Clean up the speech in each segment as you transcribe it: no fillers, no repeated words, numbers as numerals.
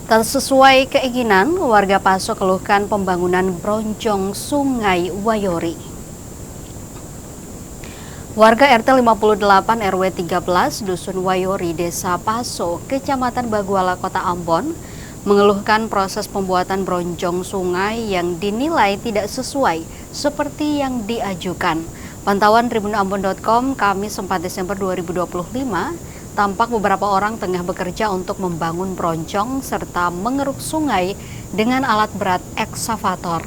Tak sesuai keinginan, warga Paso keluhkan pembangunan bronjong Sungai Wayori. Warga RT 58 RW 13 Dusun Wayori, Desa Paso, Kecamatan Baguala, Kota Ambon, mengeluhkan proses pembuatan bronjong sungai yang dinilai tidak sesuai seperti yang diajukan. Pantauan tribunambon.com Kamis 4 Desember 2025, tampak beberapa orang tengah bekerja untuk membangun bronjong serta mengeruk sungai dengan alat berat ekskavator.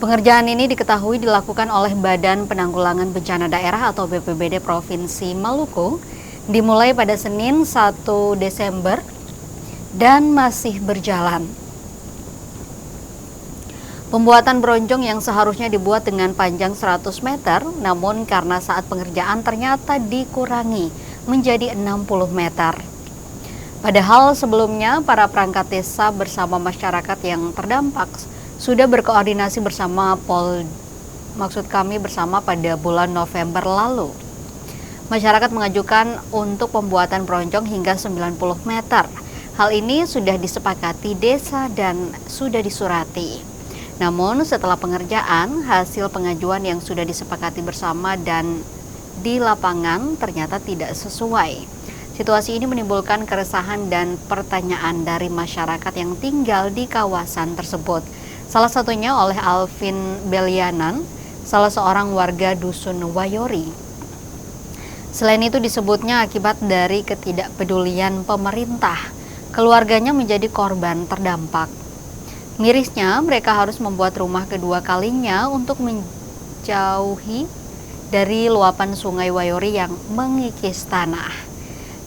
Pengerjaan ini diketahui dilakukan oleh Badan Penanggulangan Bencana Daerah atau BPBD Provinsi Maluku, dimulai pada Senin 1 Desember dan masih berjalan. Pembuatan bronjong yang seharusnya dibuat dengan panjang 100 meter, namun karena saat pengerjaan ternyata dikurangi menjadi 60 meter. Padahal sebelumnya para perangkat desa bersama masyarakat yang terdampak sudah berkoordinasi bersama bersama pada bulan November lalu. Masyarakat mengajukan untuk pembuatan bronjong hingga 90 meter. Hal ini sudah disepakati desa dan sudah disurati. Namun setelah pengerjaan, hasil pengajuan yang sudah disepakati bersama dan di lapangan ternyata tidak sesuai. Situasi ini menimbulkan keresahan dan pertanyaan dari masyarakat yang tinggal di kawasan tersebut. Salah satunya oleh Alvin Belianan, salah seorang warga Dusun Wayori. Selain itu disebutnya akibat dari ketidakpedulian pemerintah, keluarganya menjadi korban terdampak. Mirisnya, mereka harus membuat rumah kedua kalinya untuk menjauhi dari luapan Sungai Wayori yang mengikis tanah.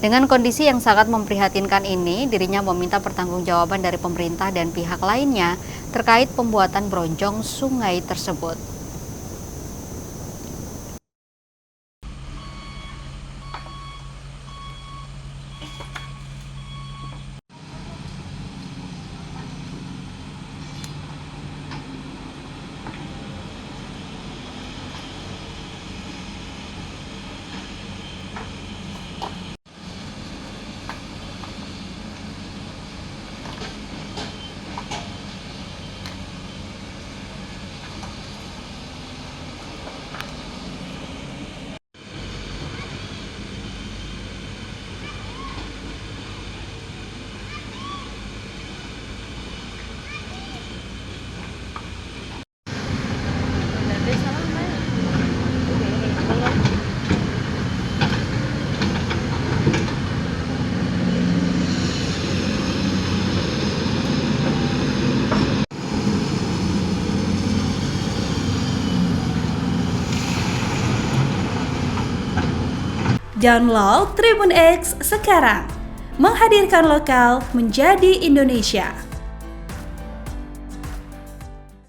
Dengan kondisi yang sangat memprihatinkan ini, dirinya meminta pertanggungjawaban dari pemerintah dan pihak lainnya terkait pembuatan bronjong sungai tersebut. Download Tribun X sekarang, menghadirkan lokal menjadi Indonesia.